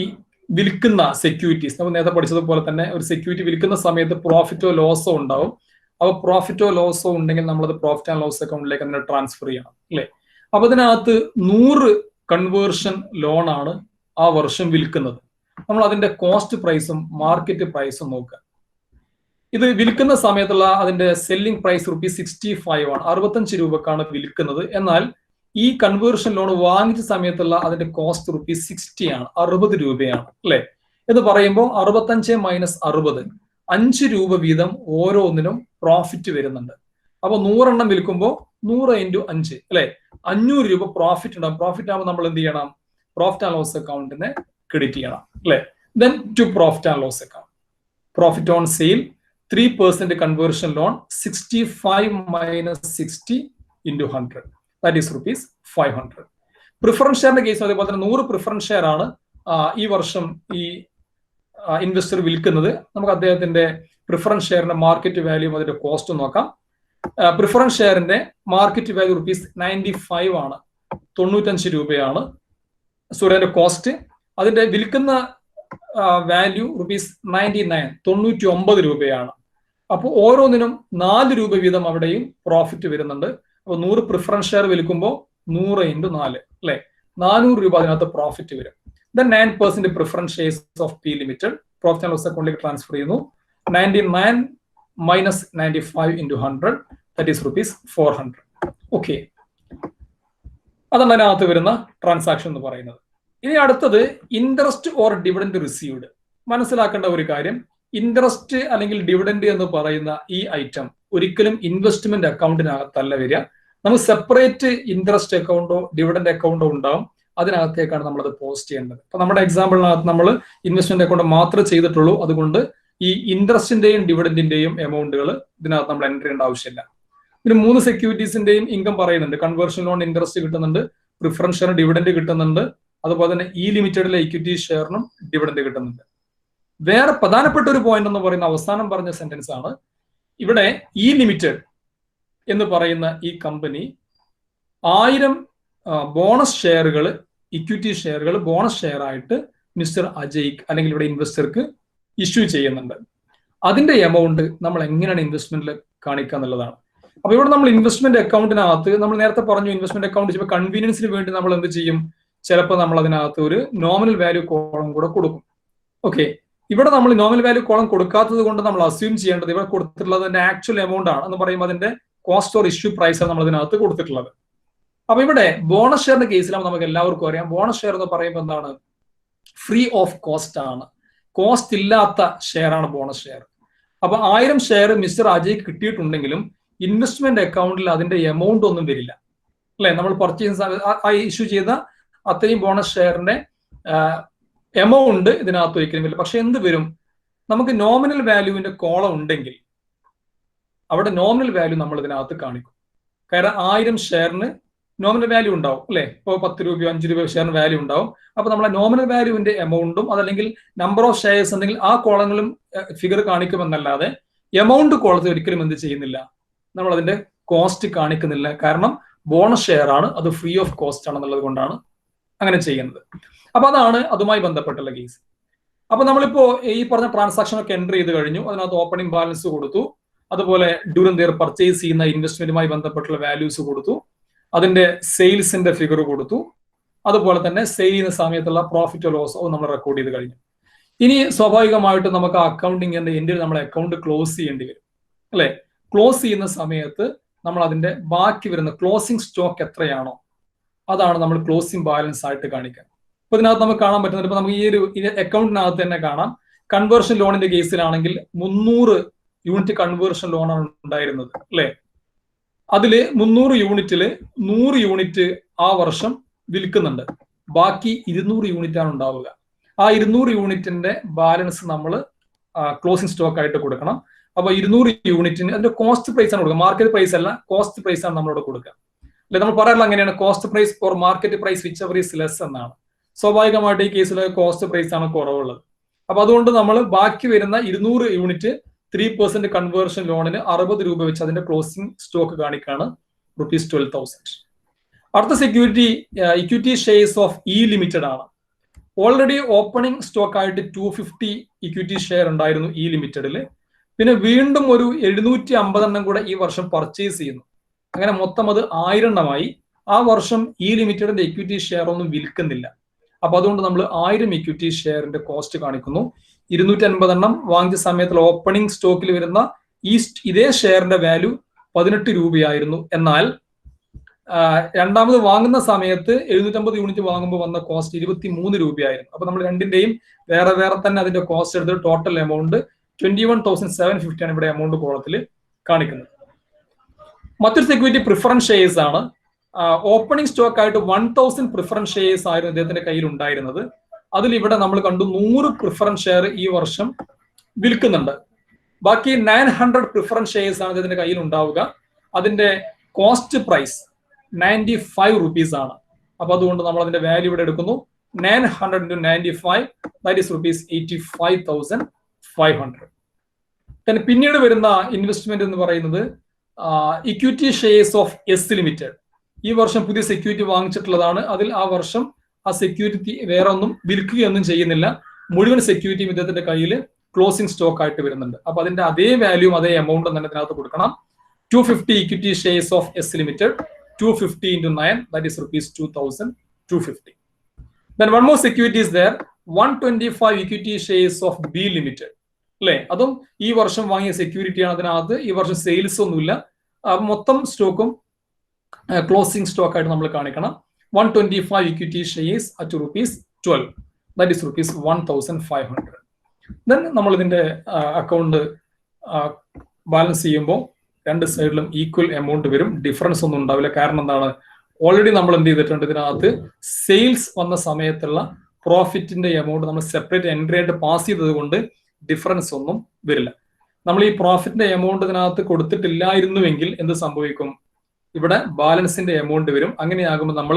വിൽക്കുന്ന സെക്യൂരിറ്റീസ് നമ്മൾ നേരത്തെ പഠിച്ചതുപോലെ തന്നെ ഒരു സെക്യൂരിറ്റി വിൽക്കുന്ന സമയത്ത് പ്രോഫിറ്റോ ലോസോ ഉണ്ടാവും. അപ്പോൾ പ്രോഫിറ്റോ ലോസോ ഉണ്ടെങ്കിൽ നമ്മളത് പ്രോഫിറ്റ് ആൻഡ് ലോസ് അക്കൗണ്ടിലേക്ക് അതിനെ ട്രാൻസ്ഫർ ചെയ്യണം അല്ലേ. അപ്പൊ ഇതിനകത്ത് 100 കൺവേർഷൻ ലോൺ ആണ് ആ വർഷം വിൽക്കുന്നത്. നമ്മൾ അതിന്റെ കോസ്റ്റ് പ്രൈസും മാർക്കറ്റ് പ്രൈസും നോക്കുക. ഇത് വിൽക്കുന്ന സമയത്തുള്ള അതിന്റെ സെല്ലിംഗ് പ്രൈസ് ₹65 ആണ്, 65 രൂപക്കാണ് വിൽക്കുന്നത്. എന്നാൽ ഈ കൺവേർഷൻ ലോൺ വാങ്ങിച്ച സമയത്തുള്ള അതിന്റെ കോസ്റ്റ് ₹60 ആണ്, 60 രൂപയാണ് അല്ലെ. എന്ന് പറയുമ്പോൾ 65 മൈനസ് 60, 5 രൂപ വീതം ഓരോന്നിനും പ്രോഫിറ്റ് വരുന്നുണ്ട്. അപ്പൊ 100 എണ്ണം വിൽക്കുമ്പോൾ 100 × 5 അല്ലെ, 500 രൂപ പ്രോഫിറ്റ് ഉണ്ടാകും. പ്രോഫിറ്റ് ആകുമ്പോൾ നമ്മൾ എന്ത് ചെയ്യണം? പ്രോഫിറ്റ് ആൻഡ് ലോസ് അക്കൗണ്ടിനെ ക്രെഡിറ്റ് ചെയ്യണം അല്ലെ. Then to profit and loss account, profit on sale 3% conversion loan, 65 minus 60 × 100, that is ₹500. Preference ഷെയറിന്റെ കേസ് അതേപോലെ തന്നെ 100 പ്രിഫറൻസ് ഷെയർ ആണ് ഈ വർഷം ഈ ഇൻവെസ്റ്റർ വിൽക്കുന്നത്. നമുക്ക് അദ്ദേഹത്തിന്റെ പ്രിഫറൻസ് ഷെയറിന്റെ മാർക്കറ്റ് വാല്യൂയും അതിന്റെ കോസ്റ്റും നോക്കാം. പ്രിഫറൻസ് ഷെയറിന്റെ മാർക്കറ്റ് വാല്യൂ ₹95 ആണ്, 95 രൂപയാണ് സൂര്യന്റെ കോസ്റ്റ്. അതിന്റെ വിൽക്കുന്ന വാല്യൂ ₹99, 99 രൂപയാണ്. അപ്പോൾ ഓരോന്നിനും 4 രൂപ വീതം അവിടെയും പ്രോഫിറ്റ് വരുന്നുണ്ട്. അപ്പോൾ 100 പ്രിഫറൻസ് ഷെയർ വിൽക്കുമ്പോൾ 100 × 4 അല്ലെ, 400 രൂപ അതിനകത്ത് പ്രോഫിറ്റ് വരും. Then 9% preference shares of P limited profit and loss അക്കൗണ്ടിലേക്ക് ട്രാൻസ്ഫർ ചെയ്യുന്നു. 99 മൈനസ് 95 × 100, ദാറ്റ് ഈസ് ₹400. ഓക്കെ, അതാണ് അതിനകത്ത് വരുന്ന ട്രാൻസാക്ഷൻ എന്ന് പറയുന്നത്. ഇനി അടുത്തത് ഇൻട്രസ്റ്റ് ഓർ ഡിവിഡൻഡ് റിസീവ്ഡ്. മനസ്സിലാക്കേണ്ട ഒരു കാര്യം, ഇൻട്രസ്റ്റ് അല്ലെങ്കിൽ ഡിവിഡൻഡ് എന്ന് പറയുന്ന ഈ ഐറ്റം ഒരിക്കലും ഇൻവെസ്റ്റ്മെന്റ് അക്കൗണ്ടിനകത്തല്ല വരിക. നമുക്ക് സെപ്പറേറ്റ് ഇൻട്രസ്റ്റ് അക്കൗണ്ടോ ഡിവിഡൻഡ് അക്കൗണ്ടോ ഉണ്ടാവും, അതിനകത്തേക്കാണ് നമ്മളത് പോസ്റ്റ് ചെയ്യേണ്ടത്. അപ്പൊ നമ്മുടെ എക്സാമ്പിളിനകത്ത് നമ്മൾ ഇൻവെസ്റ്റ്മെന്റ് അക്കൗണ്ട് മാത്രമേ ചെയ്തിട്ടുള്ളൂ. അതുകൊണ്ട് ഈ ഇൻട്രസ്റ്റിന്റെയും ഡിവിഡൻഡിന്റെയും എമൗണ്ടുകൾ ഇതിനകത്ത് നമ്മൾ എൻ്റർ ചെയ്യേണ്ട ആവശ്യമില്ല. പിന്നെ 3 സെക്യൂരിറ്റീസിന്റെയും ഇൻകം പറയുന്നുണ്ട്. കൺവേർഷൻ ലോൺ ഇൻട്രസ്റ്റ് കിട്ടുന്നുണ്ട്, പ്രിഫറൻസ് ഷെയർ ഡിവിഡൻഡ് കിട്ടുന്നുണ്ട്, അതുപോലെ തന്നെ ഈ ലിമിറ്റഡിലെ ഇക്വിറ്റി ഷെയറിനും ഡിവിഡൻഡ് കിട്ടുന്നുണ്ട്. വേറെ പ്രധാനപ്പെട്ട ഒരു പോയിന്റ് എന്ന് പറയുന്ന അവസാനം പറഞ്ഞ സെന്റൻസ് ആണ്. ഇവിടെ ഈ ലിമിറ്റഡ് എന്ന് പറയുന്ന ഈ കമ്പനി 1000 ബോണസ് ഷെയറുകൾ, ഇക്വിറ്റി ഷെയറുകൾ ബോണസ് ഷെയർ ആയിട്ട് മിസ്റ്റർ അജയ്ക്ക് അല്ലെങ്കിൽ ഇവിടെ ഇൻവെസ്റ്റർക്ക് ഇഷ്യൂ ചെയ്യുന്നുണ്ട്. അതിന്റെ എമൗണ്ട് നമ്മൾ എങ്ങനെയാണ് ഇൻവെസ്റ്റ്മെന്റിൽ കാണിക്കുക എന്നുള്ളതാണ്. അപ്പൊ ഇവിടെ നമ്മൾ ഇൻവെസ്റ്റ്മെന്റ് അക്കൗണ്ടിനകത്ത് നമ്മൾ നേരത്തെ പറഞ്ഞു, ഇൻവെസ്റ്റ്മെന്റ് അക്കൗണ്ട് ചെയ്യുമ്പോൾ കൺവീനിയൻസിന് വേണ്ടി നമ്മൾ എന്ത് ചെയ്യും, ചിലപ്പോൾ നമ്മൾ അതിനകത്ത് ഒരു നോമിനൽ വാല്യൂ കോളം കൂടെ കൊടുക്കും. ഓക്കെ, ഇവിടെ നമ്മൾ നോമിനൽ വാല്യൂ കോളം കൊടുക്കാത്തത് കൊണ്ട് നമ്മൾ അസ്യൂം ചെയ്യേണ്ടത് ഇവിടെ കൊടുത്തിട്ടുള്ളത് ആക്ച്വൽ എമൗണ്ട് ആണ് എന്ന് പറയുമ്പോൾ അതിന്റെ കോസ്റ്റ് ഓർ ഇഷ്യൂ പ്രൈസ് ആണ് നമ്മൾ ഇതിനകത്ത് കൊടുത്തിട്ടുള്ളത്. അപ്പൊ ഇവിടെ ബോണസ് ഷെയറിന്റെ കേസിലാണ് നമുക്ക് എല്ലാവർക്കും അറിയാം, ബോണസ് ഷെയർ എന്ന് പറയുമ്പോൾ എന്താണ്, ഫ്രീ ഓഫ് കോസ്റ്റ് ആണ്, കോസ്റ്റ് ഇല്ലാത്ത ഷെയർ ആണ് ബോണസ് ഷെയർ. അപ്പൊ 1000 ഷെയർ മിസ്റ്റർ അജയ് കിട്ടിയിട്ടുണ്ടെങ്കിലും ഇൻവെസ്റ്റ്മെന്റ് അക്കൗണ്ടിൽ അതിന്റെ എമൗണ്ട് ഒന്നും വരില്ല അല്ലെ. നമ്മൾ പർച്ചേസ് ഇഷ്യൂ ചെയ്ത അത്രയും ബോണസ് ഷെയറിന്റെ എമൗണ്ട് ഇതിനകത്ത് ഒരിക്കലും വരില്ല. പക്ഷെ എന്ത് വരും, നമുക്ക് നോമിനൽ വാല്യൂവിന്റെ കോളം ഉണ്ടെങ്കിൽ അവിടെ നോമിനൽ വാല്യൂ നമ്മൾ ഇതിനകത്ത് കാണിക്കും. കാരണം 1000 ഷെയറിന് നോമിനൽ വാല്യൂ ഉണ്ടാവും അല്ലെ. ഇപ്പോൾ 10 രൂപയോ 5 രൂപയോ ഷെയറിന് വാല്യൂ ഉണ്ടാവും. അപ്പൊ നമ്മളെ നോമിനൽ വാല്യൂവിന്റെ എമൗണ്ടും അതല്ലെങ്കിൽ നമ്പർ ഓഫ് ഷെയർസ് ഉണ്ടെങ്കിൽ ആ കോളങ്ങളും ഫിഗർ കാണിക്കുമെന്നല്ലാതെ എമൗണ്ട് കോളത്തിൽ ഒരിക്കലും എന്ത് ചെയ്യുന്നില്ല, നമ്മൾ അതിന്റെ കോസ്റ്റ് കാണിക്കുന്നില്ല. കാരണം ബോണസ് ഷെയർ ആണ്, അത് ഫ്രീ ഓഫ് കോസ്റ്റ് ആണെന്നുള്ളത് കൊണ്ടാണ് അങ്ങനെ ചെയ്യുന്നത്. അപ്പൊ അതാണ് അതുമായി ബന്ധപ്പെട്ടുള്ള കേസ്. അപ്പൊ നമ്മളിപ്പോ ഈ പറഞ്ഞ ട്രാൻസാക്ഷൻ ഒക്കെ എൻ്റർ ചെയ്ത് കഴിഞ്ഞു. അതിനകത്ത് ഓപ്പണിംഗ് ബാലൻസ് കൊടുത്തു, അതുപോലെ ഡ്യൂറിംഗ് ദിയർ പർച്ചേസ് ചെയ്യുന്ന ഇൻവെസ്റ്റ്മെന്റുമായി ബന്ധപ്പെട്ടുള്ള വാല്യൂസ് കൊടുത്തു, അതിന്റെ സെയിൽസിന്റെ ഫിഗർ കൊടുത്തു, അതുപോലെ തന്നെ സെയിൽ ചെയ്യുന്ന സമയത്തുള്ള പ്രോഫിറ്റോ ലോസോ നമ്മൾ റെക്കോർഡ് ചെയ്ത് കഴിഞ്ഞു. ഇനി സ്വാഭാവികമായിട്ട് നമുക്ക് അക്കൗണ്ടിങ്ങിന്റെ എൻഡിൽ നമ്മൾ അക്കൗണ്ട് ക്ലോസ് ചെയ്യേണ്ടി വരും അല്ലെ. ക്ലോസ് ചെയ്യുന്ന സമയത്ത് നമ്മൾ അതിന്റെ ബാക്കി വരുന്ന ക്ലോസിംഗ് സ്റ്റോക്ക് എത്രയാണോ അതാണ് നമ്മൾ ക്ലോസിംഗ് ബാലൻസ് ആയിട്ട് കാണിക്കുക. ഇപ്പൊ ഇതിനകത്ത് നമുക്ക് കാണാൻ പറ്റുന്നത്, ഇപ്പൊ നമുക്ക് ഈ ഒരു അക്കൗണ്ടിനകത്ത് തന്നെ കാണാം, കൺവേർഷൻ ലോണിന്റെ കേസിലാണെങ്കിൽ 300 യൂണിറ്റ് കൺവേർഷൻ ലോണാണ് ഉണ്ടായിരുന്നത് അല്ലെ. അതില് 300 യൂണിറ്റില് 100 യൂണിറ്റ് ആ വർഷം വിൽക്കുന്നുണ്ട്, ബാക്കി 200 യൂണിറ്റ് ആണ് ഉണ്ടാവുക. ആ 200 യൂണിറ്റിന്റെ ബാലൻസ് നമ്മൾ ക്ലോസിംഗ് സ്റ്റോക്ക് ആയിട്ട് കൊടുക്കണം. അപ്പൊ 200 യൂണിറ്റിന് അതിന്റെ കോസ്റ്റ് പ്രൈസ് ആണ് കൊടുക്കുക, മാർക്കറ്റ് പ്രൈസ് അല്ല, കോസ്റ്റ് പ്രൈസ് ആണ് നമ്മളോട് കൊടുക്കുക അല്ലെ. നമ്മൾ പറയാനുള്ള അങ്ങനെയാണ്, cost price or market price whichever is less എന്നാണ്. സ്വാഭാവികമായിട്ട് ഈ കേസിൽ കോസ്റ്റ് പ്രൈസ് ആണ് കുറവുള്ളത്. അപ്പൊ അതുകൊണ്ട് നമ്മൾ ബാക്കി വരുന്ന 200 യൂണിറ്റ് 3% കൺവേർഷൻ ലോണിന് 60 രൂപ വെച്ച് അതിന്റെ ക്ലോസിംഗ് സ്റ്റോക്ക് കാണിക്കാണ് ₹12,000. അടുത്ത security equity shares of E limited ആണ്. ഓൾറെഡി ഓപ്പണിംഗ് സ്റ്റോക്ക് ആയിട്ട് 250 ഇക്വിറ്റി ഷെയർ ഉണ്ടായിരുന്നു ഇ ലിമിറ്റഡിൽ. പിന്നെ വീണ്ടും ഒരു 750 എണ്ണം കൂടെ ഈ വർഷം പർച്ചേസ് ചെയ്യുന്നു. അങ്ങനെ മൊത്തം അത് 1000 എണ്ണമായി. ആ വർഷം ഇ ലിമിറ്റഡിന്റെ ഇക്വിറ്റി ഷെയർ ഒന്നും വിൽക്കുന്നില്ല. അപ്പൊ അതുകൊണ്ട് നമ്മൾ 1000 ഇക്വിറ്റി ഷെയറിന്റെ കോസ്റ്റ് കാണിക്കുന്നു. 250 എണ്ണം വാങ്ങിച്ച സമയത്തിൽ ഓപ്പണിംഗ് സ്റ്റോക്കിൽ വരുന്ന ഇതേ ഷെയറിന്റെ വാല്യൂ 18 രൂപയായിരുന്നു. എന്നാൽ രണ്ടാമത് വാങ്ങുന്ന സമയത്ത് 750 യൂണിറ്റ് വാങ്ങുമ്പോൾ വന്ന കോസ്റ്റ് 23 രൂപയായിരുന്നു. അപ്പൊ നമ്മൾ രണ്ടിന്റെയും വേറെ വേറെ തന്നെ അതിന്റെ കോസ്റ്റ് എടുത്ത് ടോട്ടൽ എമൗണ്ട് 21,750 ആണ് ഇവിടെ എമൗണ്ട് കോളത്തിൽ കാണിക്കുന്നത്. മറ്റൊരു സെക്യൂരിറ്റി പ്രിഫറൻസ് ഷെയർസ് ആണ്. ഓപ്പണിംഗ് സ്റ്റോക്ക് ആയിട്ട് 1000 പ്രിഫറൻസ് ഷെയർസ് ആയിരുന്നു ഇദ്ദേഹത്തിന്റെ കയ്യിൽ ഉണ്ടായിരുന്നത്. അതിൽ ഇവിടെ നമ്മൾ കണ്ടു 100 പ്രിഫറൻസ് ഷെയർ ഈ വർഷം വിൽക്കുന്നുണ്ട്. ബാക്കി 900 പ്രിഫറൻസ് ഷെയർസ് ആണ് ഇദ്ദേഹത്തിന്റെ കയ്യിൽ ഉണ്ടാവുക. അതിന്റെ കോസ്റ്റ് പ്രൈസ് 95 റുപ്പീസ് ആണ്. അപ്പൊ അതുകൊണ്ട് നമ്മൾ അതിന്റെ വാല്യൂ ഇവിടെ എടുക്കുന്നു. 900 into 95, that is rupees 85,500. പിന്നീട് വരുന്ന ഇൻവെസ്റ്റ്മെന്റ് എന്ന് പറയുന്നത് equity shares of S limited. ഈ വർഷം പുതിയ സെക്യൂരിറ്റി വാങ്ങിച്ചിട്ടുള്ളതാണ്. അതിൽ ആ വർഷം ആ സെക്യൂരിറ്റി വേറെ ഒന്നും വിൽക്കുകയൊന്നും ചെയ്യുന്നില്ല. മുഴുവൻ സെക്യൂരിറ്റിയും ഇദ്ദേഹത്തിന്റെ കയ്യിൽ ക്ലോസിംഗ് സ്റ്റോക്ക് ആയിട്ട് വരുന്നുണ്ട്. അപ്പൊ അതിന്റെ അതേ വാല്യൂം അതേ എമൗണ്ട് തന്നെ ഇതിനകത്ത് കൊടുക്കണം. 250 equity shares of S limited, 250 into 9, that is rupees 2,250. Then one more security is there, 125 equity shares of B Limited. അല്ലേ, അതും ഈ വർഷം വാങ്ങിയ സെക്യൂരിറ്റിയാണ്. അതിനകത്ത് ഈ വർഷം സെയിൽസ് ഒന്നുമില്ല. മൊത്തം സ്റ്റോക്കും ക്ലോസിംഗ് സ്റ്റോക്ക് ആയിട്ട് നമ്മൾ കാണിക്കണം. 125 equity shares at rupees 12, that is rupees 1,500. Then നമ്മൾ ഇതിന്റെ അക്കൗണ്ട് ബാലൻസ് ചെയ്യുമ്പോൾ രണ്ട് സൈഡിലും ഈക്വൽ എമൗണ്ട് വരും. ഡിഫറൻസ് ഒന്നും ഉണ്ടാവില്ല. കാരണം എന്താണ്, ഓൾറെഡി നമ്മൾ എന്ത് ചെയ്തിട്ടുണ്ട്, ഇതിനകത്ത് സെയിൽസ് വന്ന സമയത്തുള്ള പ്രോഫിറ്റിന്റെ എമൗണ്ട് നമ്മൾ സെപ്പറേറ്റ് എൻട്രി ആയിട്ട് പാസ് ചെയ്തത് കൊണ്ട് ഡിഫറൻസ് ഒന്നും വരില്ല. നമ്മൾ ഈ പ്രോഫിറ്റിന്റെ എമൗണ്ട് ഇതിനകത്ത് കൊടുത്തിട്ടില്ലായിരുന്നുവെങ്കിൽ എന്ത് സംഭവിക്കും, ഇവിടെ ബാലൻസിന്റെ എമൗണ്ട് വരും. അങ്ങനെയാകുമ്പോൾ നമ്മൾ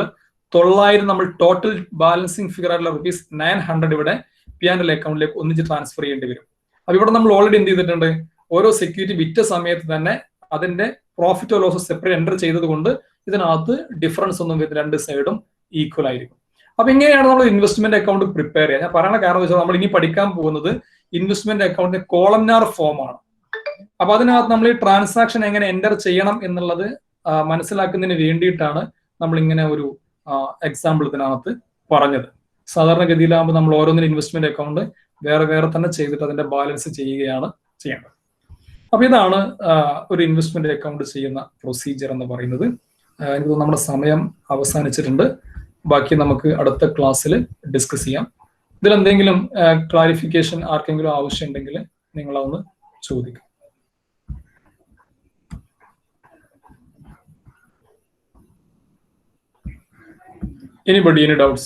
900 നമ്മൾ ടോട്ടൽ ബാലൻസിങ് ഫിഗർ ആയിട്ടുള്ള rupees 900 ഇവിടെ P&L അക്കൗണ്ടിലേക്ക് ഒന്നിച്ച് ട്രാൻസ്ഫർ ചെയ്യേണ്ടി വരും. അപ്പൊ ഇവിടെ നമ്മൾ ഓൾറെഡി എന്ത് ചെയ്തിട്ടുണ്ട്, ഓരോ സെക്യൂരിറ്റി വിറ്റ സമയത്ത് തന്നെ അതിന്റെ പ്രോഫിറ്റോ ലോസോ സെപ്പറേറ്റ് എൻ്റർ ചെയ്തത് കൊണ്ട് ഇതിനകത്ത് ഡിഫറൻസ് ഒന്നും വരുന്ന രണ്ട് സൈഡും ഈക്വൽ ആയിരിക്കും. അപ്പൊ ഇങ്ങനെയാണ് നമ്മൾ ഇൻവെസ്റ്റ്മെന്റ് അക്കൗണ്ട് പ്രിപ്പയർ ചെയ്യുക. ഞാൻ പറയുന്ന കാരണം വെച്ചാൽ നമ്മൾ ഇനി പഠിക്കാൻ പോകുന്നത് ഇൻവെസ്റ്റ്മെന്റ് അക്കൗണ്ടിന്റെ കോളംനാർ ഫോം ആണ്. അപ്പൊ അതിനകത്ത് നമ്മൾ ഈ ട്രാൻസാക്ഷൻ എങ്ങനെ എൻ്റർ ചെയ്യണം എന്നുള്ളത് മനസ്സിലാക്കുന്നതിന് വേണ്ടിയിട്ടാണ് നമ്മൾ ഇങ്ങനെ ഒരു എക്സാമ്പിൾ ഇതിനകത്ത് പറഞ്ഞത്. സാധാരണഗതിയിലാകുമ്പോൾ നമ്മൾ ഓരോന്നിനും ഇൻവെസ്റ്റ്മെന്റ് അക്കൗണ്ട് വേറെ വേറെ തന്നെ ചെയ്തിട്ട് അതിന്റെ ബാലൻസ് ചെയ്യുകയാണ് ചെയ്യേണ്ടത്. അപ്പൊ ഇതാണ് ഒരു ഇൻവെസ്റ്റ്മെന്റ് അക്കൗണ്ട് ചെയ്യുന്ന പ്രൊസീജിയർ എന്ന് പറയുന്നത്. എനിക്ക് തോന്നുന്നു നമ്മുടെ സമയം അവസാനിച്ചിട്ടുണ്ട്. ബാക്കി നമുക്ക് അടുത്ത ക്ലാസ്സിൽ ഡിസ്കസ് ചെയ്യാം. ഇതിലെന്തെങ്കിലും ക്ലാരിഫിക്കേഷൻ ആർക്കെങ്കിലും ആവശ്യമുണ്ടെങ്കിൽ നിങ്ങളതൊന്ന് ചോദിക്കും. Anybody, any doubts?